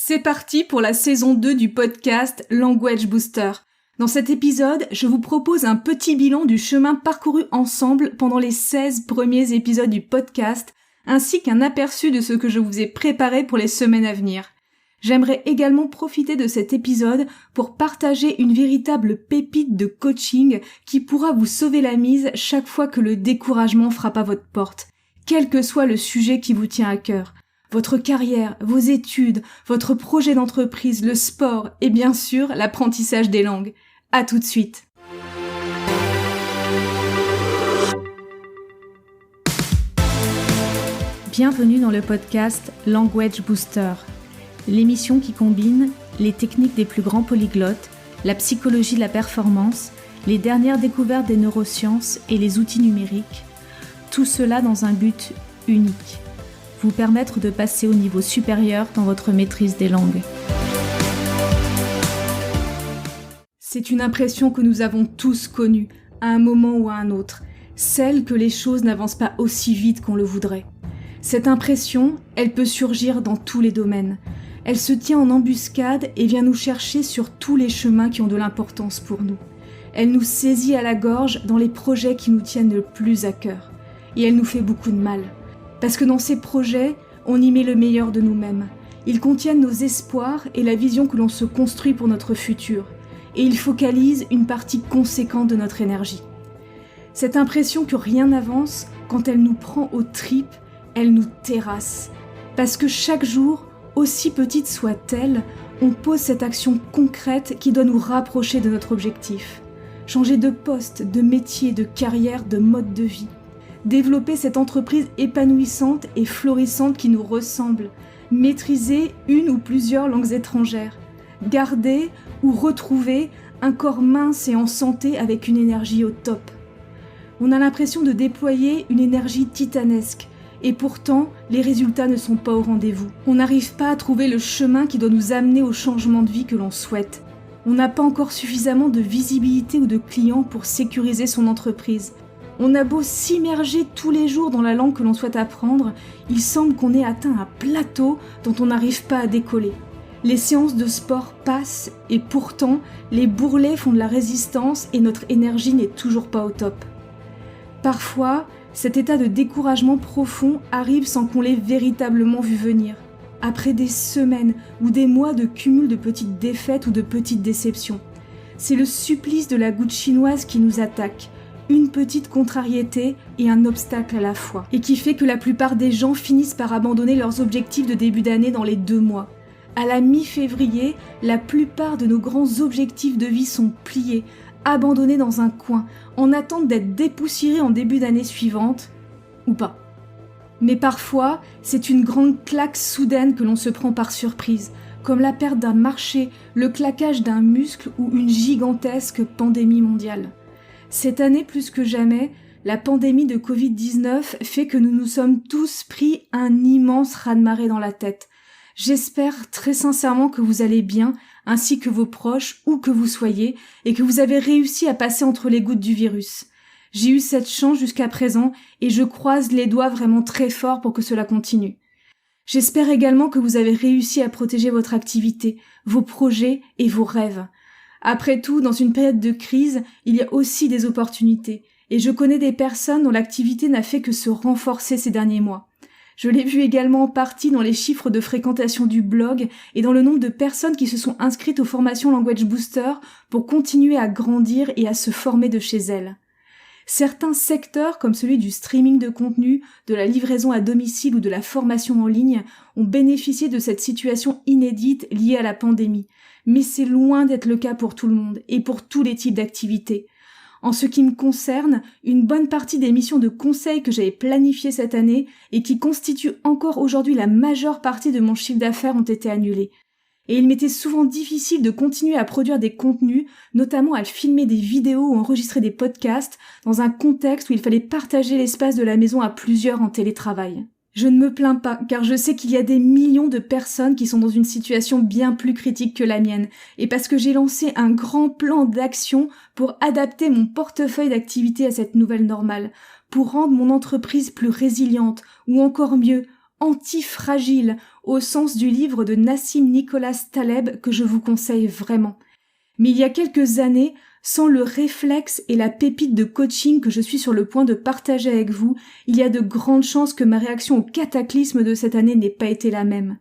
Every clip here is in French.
C'est parti pour la saison 2 du podcast Language Booster. Dans cet épisode, je vous propose un petit bilan du chemin parcouru ensemble pendant les 16 premiers épisodes du podcast, ainsi qu'un aperçu de ce que je vous ai préparé pour les semaines à venir. J'aimerais également profiter de cet épisode pour partager une véritable pépite de coaching qui pourra vous sauver la mise chaque fois que le découragement frappe à votre porte, quel que soit le sujet qui vous tient à cœur. Votre carrière, vos études, votre projet d'entreprise, le sport et bien sûr l'apprentissage des langues. À tout de suite. Bienvenue dans le podcast Language Booster, l'émission qui combine les techniques des plus grands polyglottes, la psychologie de la performance, les dernières découvertes des neurosciences et les outils numériques, tout cela dans un but unique. Vous permettre de passer au niveau supérieur dans votre maîtrise des langues. C'est une impression que nous avons tous connue, à un moment ou à un autre, celle que les choses n'avancent pas aussi vite qu'on le voudrait. Cette impression, elle peut surgir dans tous les domaines. Elle se tient en embuscade et vient nous chercher sur tous les chemins qui ont de l'importance pour nous. Elle nous saisit à la gorge dans les projets qui nous tiennent le plus à cœur. Et elle nous fait beaucoup de mal. Parce que dans ces projets, on y met le meilleur de nous-mêmes. Ils contiennent nos espoirs et la vision que l'on se construit pour notre futur. Et ils focalisent une partie conséquente de notre énergie. Cette impression que rien n'avance, quand elle nous prend aux tripes, elle nous terrasse. Parce que chaque jour, aussi petite soit-elle, on pose cette action concrète qui doit nous rapprocher de notre objectif. Changer de poste, de métier, de carrière, de mode de vie. Développer cette entreprise épanouissante et florissante qui nous ressemble, maîtriser une ou plusieurs langues étrangères, garder ou retrouver un corps mince et en santé avec une énergie au top. On a l'impression de déployer une énergie titanesque et pourtant les résultats ne sont pas au rendez-vous. On n'arrive pas à trouver le chemin qui doit nous amener au changement de vie que l'on souhaite. On n'a pas encore suffisamment de visibilité ou de clients pour sécuriser son entreprise. On a beau s'immerger tous les jours dans la langue que l'on souhaite apprendre, il semble qu'on ait atteint un plateau dont on n'arrive pas à décoller. Les séances de sport passent et pourtant, les bourrelets font de la résistance et notre énergie n'est toujours pas au top. Parfois, cet état de découragement profond arrive sans qu'on l'ait véritablement vu venir. Après des semaines ou des mois de cumul de petites défaites ou de petites déceptions. C'est le supplice de la goutte chinoise qui nous attaque. Une petite contrariété et un obstacle à la fois, et qui fait que la plupart des gens finissent par abandonner leurs objectifs de début d'année dans les 2 mois. À la mi-février, la plupart de nos grands objectifs de vie sont pliés, abandonnés dans un coin, en attente d'être dépoussiérés en début d'année suivante, ou pas. Mais parfois, c'est une grande claque soudaine que l'on se prend par surprise, comme la perte d'un marché, le claquage d'un muscle ou une gigantesque pandémie mondiale. Cette année, plus que jamais, la pandémie de Covid-19 fait que nous nous sommes tous pris un immense raz-de-marée dans la tête. J'espère très sincèrement que vous allez bien, ainsi que vos proches, où que vous soyez, et que vous avez réussi à passer entre les gouttes du virus. J'ai eu cette chance jusqu'à présent, et je croise les doigts vraiment très fort pour que cela continue. J'espère également que vous avez réussi à protéger votre activité, vos projets et vos rêves. Après tout, dans une période de crise, il y a aussi des opportunités, et je connais des personnes dont l'activité n'a fait que se renforcer ces derniers mois. Je l'ai vu également en partie dans les chiffres de fréquentation du blog et dans le nombre de personnes qui se sont inscrites aux formations Language Booster pour continuer à grandir et à se former de chez elles. Certains secteurs, comme celui du streaming de contenu, de la livraison à domicile ou de la formation en ligne, ont bénéficié de cette situation inédite liée à la pandémie. Mais c'est loin d'être le cas pour tout le monde et pour tous les types d'activités. En ce qui me concerne, une bonne partie des missions de conseil que j'avais planifiées cette année et qui constituent encore aujourd'hui la majeure partie de mon chiffre d'affaires ont été annulées. Et il m'était souvent difficile de continuer à produire des contenus, notamment à filmer des vidéos ou enregistrer des podcasts, dans un contexte où il fallait partager l'espace de la maison à plusieurs en télétravail. Je ne me plains pas, car je sais qu'il y a des millions de personnes qui sont dans une situation bien plus critique que la mienne, et parce que j'ai lancé un grand plan d'action pour adapter mon portefeuille d'activités à cette nouvelle normale, pour rendre mon entreprise plus résiliente, ou encore mieux, anti-fragile, au sens du livre de Nassim Nicholas Taleb que je vous conseille vraiment. Mais il y a quelques années, sans le réflexe et la pépite de coaching que je suis sur le point de partager avec vous, il y a de grandes chances que ma réaction au cataclysme de cette année n'ait pas été la même.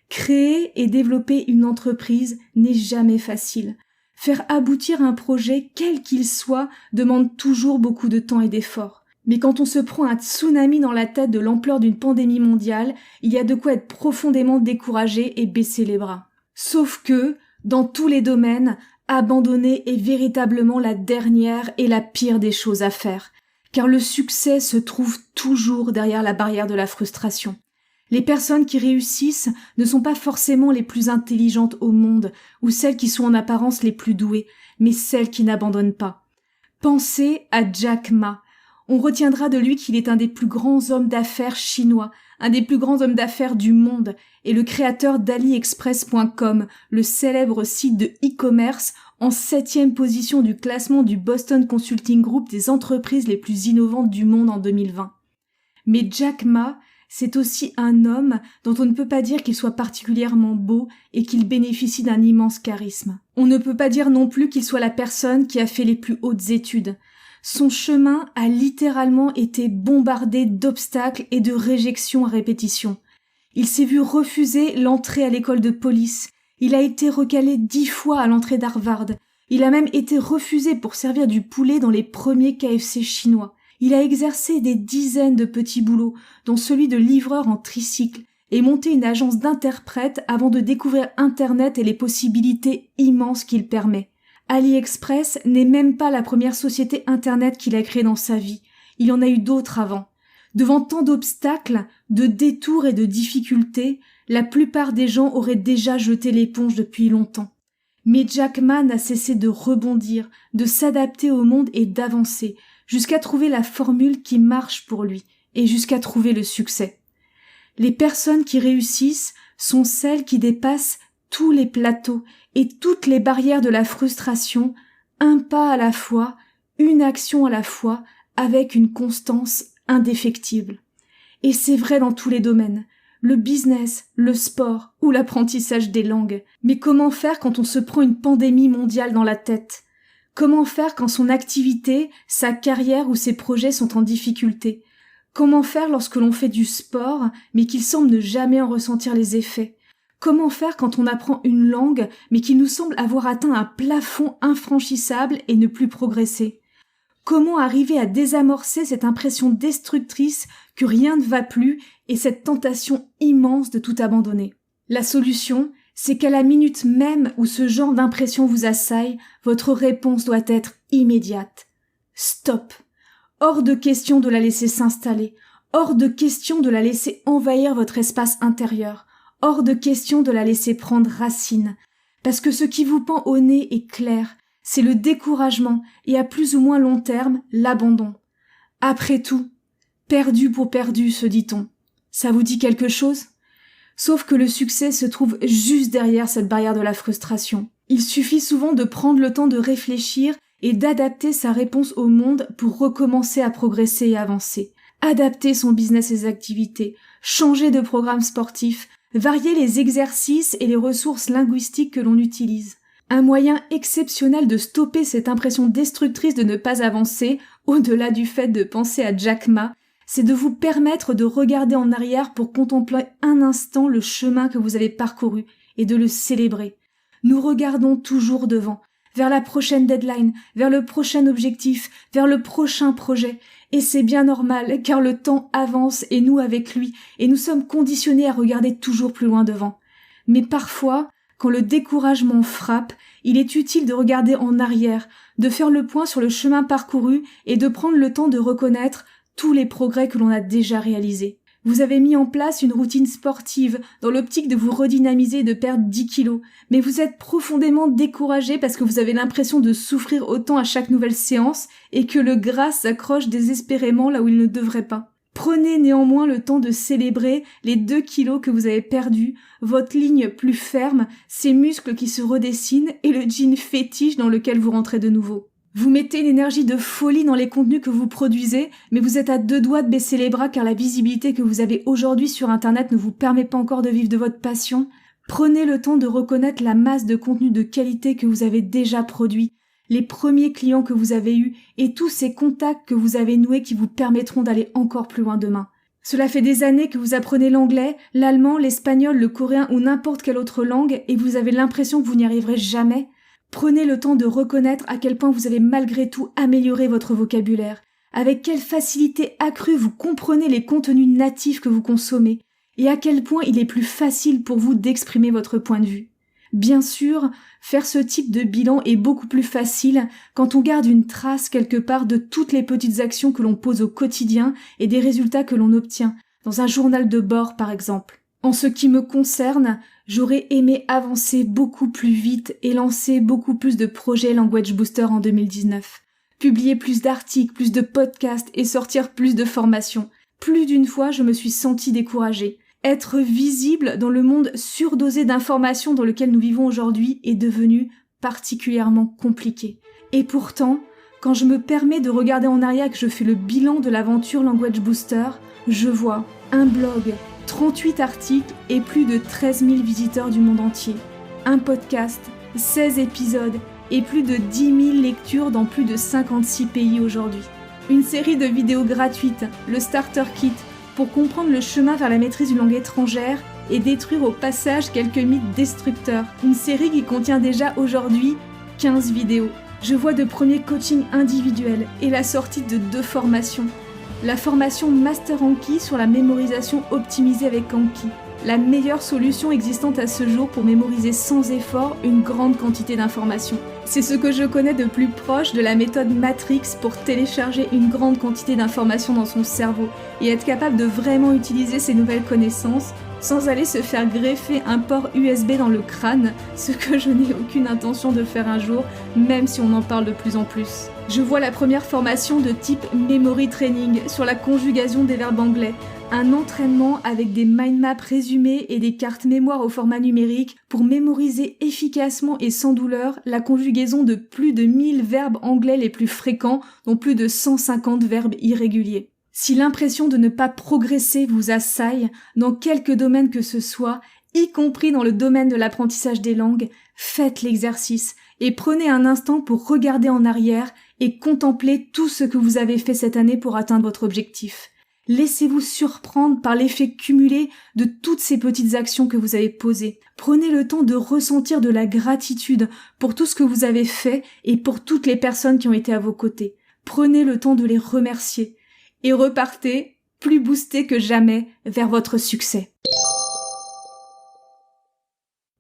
Créer et développer une entreprise n'est jamais facile. Faire aboutir un projet, quel qu'il soit, demande toujours beaucoup de temps et d'efforts. Mais quand on se prend un tsunami dans la tête de l'ampleur d'une pandémie mondiale, il y a de quoi être profondément découragé et baisser les bras. Sauf que, dans tous les domaines, abandonner est véritablement la dernière et la pire des choses à faire, car le succès se trouve toujours derrière la barrière de la frustration. Les personnes qui réussissent ne sont pas forcément les plus intelligentes au monde, ou celles qui sont en apparence les plus douées, mais celles qui n'abandonnent pas. Pensez à Jack Ma. On retiendra de lui qu'il est un des plus grands hommes d'affaires chinois, un des plus grands hommes d'affaires du monde, et le créateur d'AliExpress.com, le célèbre site de e-commerce, en 7e position du classement du Boston Consulting Group des entreprises les plus innovantes du monde en 2020. Mais Jack Ma, c'est aussi un homme dont on ne peut pas dire qu'il soit particulièrement beau et qu'il bénéficie d'un immense charisme. On ne peut pas dire non plus qu'il soit la personne qui a fait les plus hautes études. Son chemin a littéralement été bombardé d'obstacles et de réjections à répétition. Il s'est vu refuser l'entrée à l'école de police. Il a été recalé 10 fois à l'entrée d'Harvard. Il a même été refusé pour servir du poulet dans les premiers KFC chinois. Il a exercé des dizaines de petits boulots, dont celui de livreur en tricycle, et monté une agence d'interprètes avant de découvrir Internet et les possibilités immenses qu'il permet. AliExpress n'est même pas la première société Internet qu'il a créée dans sa vie. Il y en a eu d'autres avant. Devant tant d'obstacles, de détours et de difficultés, la plupart des gens auraient déjà jeté l'éponge depuis longtemps. Mais Jack Ma n'a cessé de rebondir, de s'adapter au monde et d'avancer, jusqu'à trouver la formule qui marche pour lui, et jusqu'à trouver le succès. Les personnes qui réussissent sont celles qui dépassent tous les plateaux et toutes les barrières de la frustration, un pas à la fois, une action à la fois, avec une constance indéfectible. Et c'est vrai dans tous les domaines, le business, le sport ou l'apprentissage des langues. Mais comment faire quand on se prend une pandémie mondiale dans la tête ? Comment faire quand son activité, sa carrière ou ses projets sont en difficulté ? Comment faire lorsque l'on fait du sport, mais qu'il semble ne jamais en ressentir les effets ? Comment faire quand on apprend une langue, mais qu'il nous semble avoir atteint un plafond infranchissable et ne plus progresser ? Comment arriver à désamorcer cette impression destructrice que rien ne va plus et cette tentation immense de tout abandonner ? La solution, c'est qu'à la minute même où ce genre d'impression vous assaille, votre réponse doit être immédiate. Stop. Hors de question de la laisser s'installer. Hors de question de la laisser envahir votre espace intérieur. Hors de question de la laisser prendre racine. Parce que ce qui vous pend au nez est clair. C'est le découragement et à plus ou moins long terme, l'abandon. Après tout, perdu pour perdu, se dit-on. Ça vous dit quelque chose ? Sauf que le succès se trouve juste derrière cette barrière de la frustration. Il suffit souvent de prendre le temps de réfléchir et d'adapter sa réponse au monde pour recommencer à progresser et avancer. Adapter son business et ses activités, changer de programme sportif, varier les exercices et les ressources linguistiques que l'on utilise. Un moyen exceptionnel de stopper cette impression destructrice de ne pas avancer, au-delà du fait de penser à Jack Ma, c'est de vous permettre de regarder en arrière pour contempler un instant le chemin que vous avez parcouru et de le célébrer. Nous regardons toujours devant, vers la prochaine deadline, vers le prochain objectif, vers le prochain projet. Et c'est bien normal, car le temps avance et nous avec lui, et nous sommes conditionnés à regarder toujours plus loin devant. Mais parfois, quand le découragement frappe, il est utile de regarder en arrière, de faire le point sur le chemin parcouru et de prendre le temps de reconnaître tous les progrès que l'on a déjà réalisés. Vous avez mis en place une routine sportive dans l'optique de vous redynamiser et de perdre 10 kilos, mais vous êtes profondément découragé parce que vous avez l'impression de souffrir autant à chaque nouvelle séance et que le gras s'accroche désespérément là où il ne devrait pas. Prenez néanmoins le temps de célébrer les 2 kilos que vous avez perdus, votre ligne plus ferme, ces muscles qui se redessinent et le jean fétiche dans lequel vous rentrez de nouveau. Vous mettez une énergie de folie dans les contenus que vous produisez, mais vous êtes à 2 doigts de baisser les bras car la visibilité que vous avez aujourd'hui sur Internet ne vous permet pas encore de vivre de votre passion. Prenez le temps de reconnaître la masse de contenus de qualité que vous avez déjà produit, les premiers clients que vous avez eus et tous ces contacts que vous avez noués qui vous permettront d'aller encore plus loin demain. Cela fait des années que vous apprenez l'anglais, l'allemand, l'espagnol, le coréen ou n'importe quelle autre langue et vous avez l'impression que vous n'y arriverez jamais. Prenez le temps de reconnaître à quel point vous avez malgré tout amélioré votre vocabulaire, avec quelle facilité accrue vous comprenez les contenus natifs que vous consommez, et à quel point il est plus facile pour vous d'exprimer votre point de vue. Bien sûr, faire ce type de bilan est beaucoup plus facile quand on garde une trace quelque part de toutes les petites actions que l'on pose au quotidien et des résultats que l'on obtient, dans un journal de bord par exemple. En ce qui me concerne, j'aurais aimé avancer beaucoup plus vite et lancer beaucoup plus de projets Language Booster en 2019. Publier plus d'articles, plus de podcasts et sortir plus de formations. Plus d'une fois, je me suis sentie découragée. Être visible dans le monde surdosé d'informations dans lequel nous vivons aujourd'hui est devenu particulièrement compliqué. Et pourtant, quand je me permets de regarder en arrière et que je fais le bilan de l'aventure Language Booster, je vois un blog, 38 articles et plus de 13 000 visiteurs du monde entier. Un podcast, 16 épisodes et plus de 10 000 lectures dans plus de 56 pays aujourd'hui. Une série de vidéos gratuites, le Starter Kit, pour comprendre le chemin vers la maîtrise d'une langue étrangère et détruire au passage quelques mythes destructeurs. Une série qui contient déjà aujourd'hui 15 vidéos. Je vois de premiers coachings individuels et la sortie de 2 formations. La formation Master Anki sur la mémorisation optimisée avec Anki, la meilleure solution existante à ce jour pour mémoriser sans effort une grande quantité d'informations. C'est ce que je connais de plus proche de la méthode Matrix pour télécharger une grande quantité d'informations dans son cerveau et être capable de vraiment utiliser ces nouvelles connaissances sans aller se faire greffer un port USB dans le crâne, ce que je n'ai aucune intention de faire un jour, même si on en parle de plus en plus. Je vois la première formation de type Memory Training sur la conjugaison des verbes anglais, un entraînement avec des mind maps résumés et des cartes mémoire au format numérique pour mémoriser efficacement et sans douleur la conjugaison de plus de 1000 verbes anglais les plus fréquents, dont plus de 150 verbes irréguliers. Si l'impression de ne pas progresser vous assaille, dans quelque domaine que ce soit, y compris dans le domaine de l'apprentissage des langues, faites l'exercice et prenez un instant pour regarder en arrière et contempler tout ce que vous avez fait cette année pour atteindre votre objectif. Laissez-vous surprendre par l'effet cumulé de toutes ces petites actions que vous avez posées. Prenez le temps de ressentir de la gratitude pour tout ce que vous avez fait et pour toutes les personnes qui ont été à vos côtés. Prenez le temps de les remercier. Et repartez, plus boosté que jamais, vers votre succès.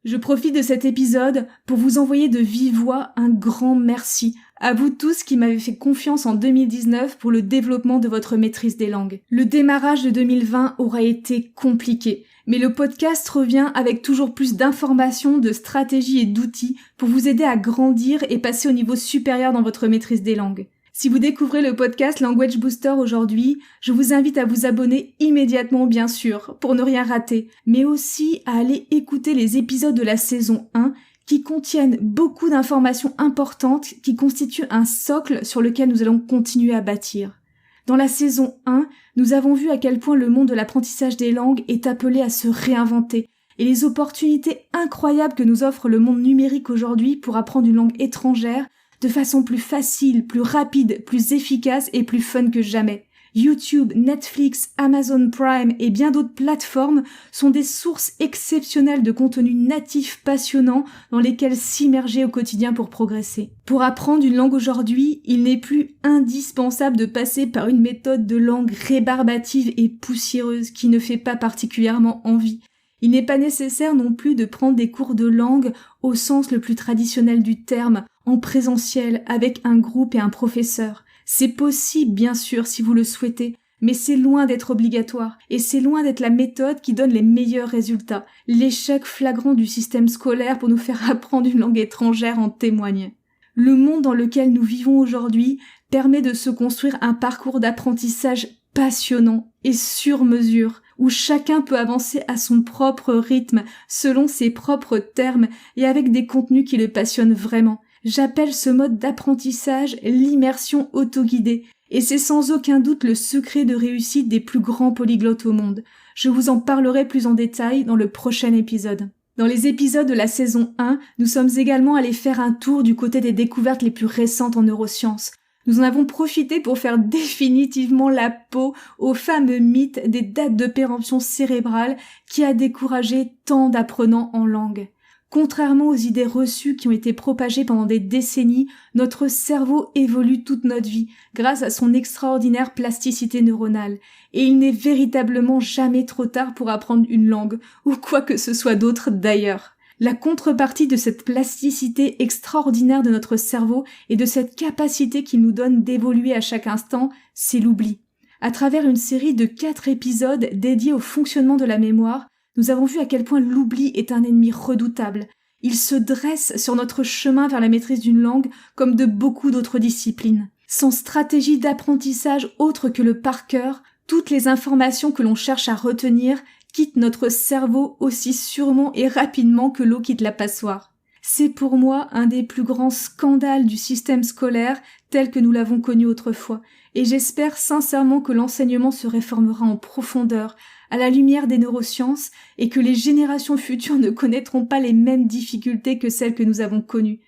Je profite de cet épisode pour vous envoyer de vive voix un grand merci à vous tous qui m'avez fait confiance en 2019 pour le développement de votre maîtrise des langues. Le démarrage de 2020 aura été compliqué, mais le podcast revient avec toujours plus d'informations, de stratégies et d'outils pour vous aider à grandir et passer au niveau supérieur dans votre maîtrise des langues. Si vous découvrez le podcast Language Booster aujourd'hui, je vous invite à vous abonner immédiatement bien sûr, pour ne rien rater, mais aussi à aller écouter les épisodes de la saison 1 qui contiennent beaucoup d'informations importantes qui constituent un socle sur lequel nous allons continuer à bâtir. Dans la saison 1, nous avons vu à quel point le monde de l'apprentissage des langues est appelé à se réinventer et les opportunités incroyables que nous offre le monde numérique aujourd'hui pour apprendre une langue étrangère de façon plus facile, plus rapide, plus efficace et plus fun que jamais. YouTube, Netflix, Amazon Prime et bien d'autres plateformes sont des sources exceptionnelles de contenu natif passionnant dans lesquels s'immerger au quotidien pour progresser. Pour apprendre une langue aujourd'hui, il n'est plus indispensable de passer par une méthode de langue rébarbative et poussiéreuse qui ne fait pas particulièrement envie. Il n'est pas nécessaire non plus de prendre des cours de langue au sens le plus traditionnel du terme, en présentiel, avec un groupe et un professeur. C'est possible, bien sûr, si vous le souhaitez, mais c'est loin d'être obligatoire, et c'est loin d'être la méthode qui donne les meilleurs résultats. L'échec flagrant du système scolaire pour nous faire apprendre une langue étrangère en témoigne. Le monde dans lequel nous vivons aujourd'hui permet de se construire un parcours d'apprentissage passionnant et sur mesure, où chacun peut avancer à son propre rythme, selon ses propres termes et avec des contenus qui le passionnent vraiment. J'appelle ce mode d'apprentissage l'immersion autoguidée, et c'est sans aucun doute le secret de réussite des plus grands polyglottes au monde. Je vous en parlerai plus en détail dans le prochain épisode. Dans les épisodes de la saison 1, nous sommes également allés faire un tour du côté des découvertes les plus récentes en neurosciences. Nous en avons profité pour faire définitivement la peau au fameux mythe des dates de péremption cérébrale qui a découragé tant d'apprenants en langue. Contrairement aux idées reçues qui ont été propagées pendant des décennies, notre cerveau évolue toute notre vie grâce à son extraordinaire plasticité neuronale. Et il n'est véritablement jamais trop tard pour apprendre une langue, ou quoi que ce soit d'autre d'ailleurs. La contrepartie de cette plasticité extraordinaire de notre cerveau et de cette capacité qu'il nous donne d'évoluer à chaque instant, c'est l'oubli. À travers une série de 4 épisodes dédiés au fonctionnement de la mémoire, nous avons vu à quel point l'oubli est un ennemi redoutable. Il se dresse sur notre chemin vers la maîtrise d'une langue comme de beaucoup d'autres disciplines. Sans stratégie d'apprentissage autre que le par cœur, toutes les informations que l'on cherche à retenir quittent notre cerveau aussi sûrement et rapidement que l'eau quitte la passoire. C'est pour moi un des plus grands scandales du système scolaire tel que nous l'avons connu autrefois, et j'espère sincèrement que l'enseignement se réformera en profondeur, à la lumière des neurosciences, et que les générations futures ne connaîtront pas les mêmes difficultés que celles que nous avons connues.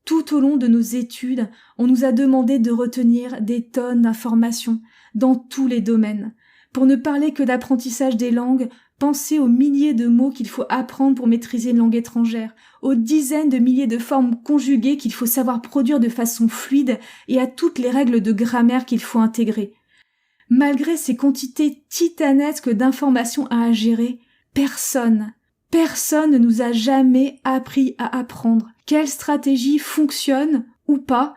Tout au long de nos études, on nous a demandé de retenir des tonnes d'informations, dans tous les domaines. Pour ne parler que d'apprentissage des langues, pensez aux milliers de mots qu'il faut apprendre pour maîtriser une langue étrangère, aux dizaines de milliers de formes conjuguées qu'il faut savoir produire de façon fluide et à toutes les règles de grammaire qu'il faut intégrer. Malgré ces quantités titanesques d'informations à gérer, personne ne nous a jamais appris à apprendre. Quelle stratégie fonctionne ou pas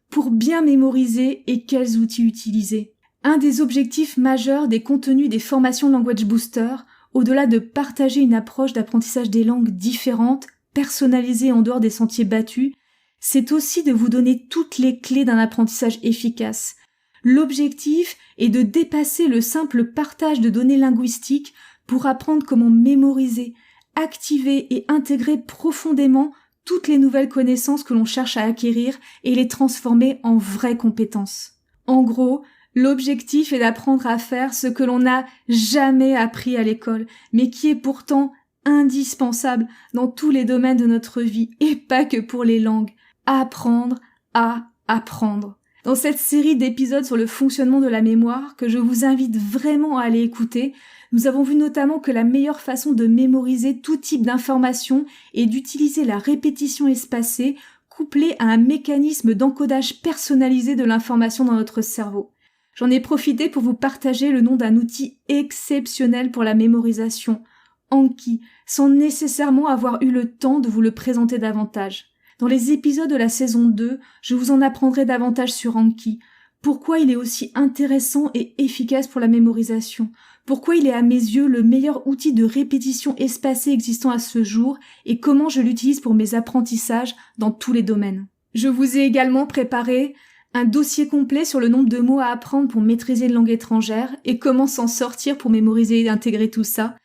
pour bien mémoriser et quels outils utiliser. Un des objectifs majeurs des contenus des formations Language Booster, au-delà de partager une approche d'apprentissage des langues différentes, personnalisée en dehors des sentiers battus, c'est aussi de vous donner toutes les clés d'un apprentissage efficace. L'objectif est de dépasser le simple partage de données linguistiques pour apprendre comment mémoriser, activer et intégrer profondément toutes les nouvelles connaissances que l'on cherche à acquérir et les transformer en vraies compétences. En gros, l'objectif est d'apprendre à faire ce que l'on n'a jamais appris à l'école, mais qui est pourtant indispensable dans tous les domaines de notre vie, et pas que pour les langues. Apprendre à apprendre. Dans cette série d'épisodes sur le fonctionnement de la mémoire, que je vous invite vraiment à aller écouter, nous avons vu notamment que la meilleure façon de mémoriser tout type d'information est d'utiliser la répétition espacée, couplée à un mécanisme d'encodage personnalisé de l'information dans notre cerveau. J'en ai profité pour vous partager le nom d'un outil exceptionnel pour la mémorisation, Anki, sans nécessairement avoir eu le temps de vous le présenter davantage. Dans les épisodes de la saison 2, je vous en apprendrai davantage sur Anki, pourquoi il est aussi intéressant et efficace pour la mémorisation, pourquoi il est à mes yeux le meilleur outil de répétition espacée existant à ce jour et comment je l'utilise pour mes apprentissages dans tous les domaines. Je vous ai également préparé un dossier complet sur le nombre de mots à apprendre pour maîtriser une langue étrangère et comment s'en sortir pour mémoriser et intégrer tout ça,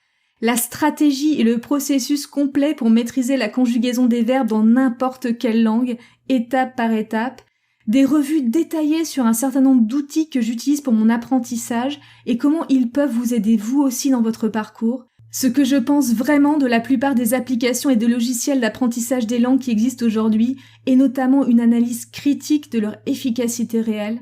la stratégie et le processus complet pour maîtriser la conjugaison des verbes dans n'importe quelle langue, étape par étape, des revues détaillées sur un certain nombre d'outils que j'utilise pour mon apprentissage et comment ils peuvent vous aider vous aussi dans votre parcours, ce que je pense vraiment de la plupart des applications et de logiciels d'apprentissage des langues qui existent aujourd'hui, et notamment une analyse critique de leur efficacité réelle,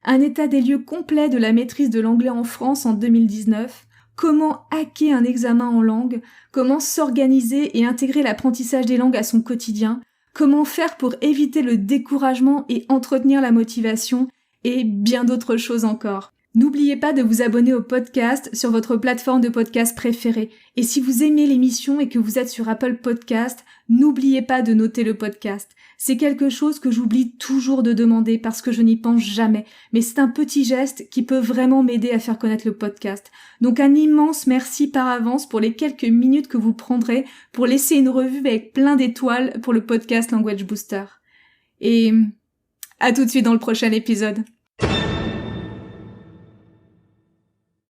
un état des lieux complet de la maîtrise de l'anglais en France en 2019, comment hacker un examen en langue, comment s'organiser et intégrer l'apprentissage des langues à son quotidien, comment faire pour éviter le découragement et entretenir la motivation, et bien d'autres choses encore. N'oubliez pas de vous abonner au podcast sur votre plateforme de podcast préférée. Et si vous aimez l'émission et que vous êtes sur Apple Podcast, n'oubliez pas de noter le podcast. C'est quelque chose que j'oublie toujours de demander parce que je n'y pense jamais. Mais c'est un petit geste qui peut vraiment m'aider à faire connaître le podcast. Donc un immense merci par avance pour les quelques minutes que vous prendrez pour laisser une revue avec plein d'étoiles pour le podcast Language Booster. Et à tout de suite dans le prochain épisode.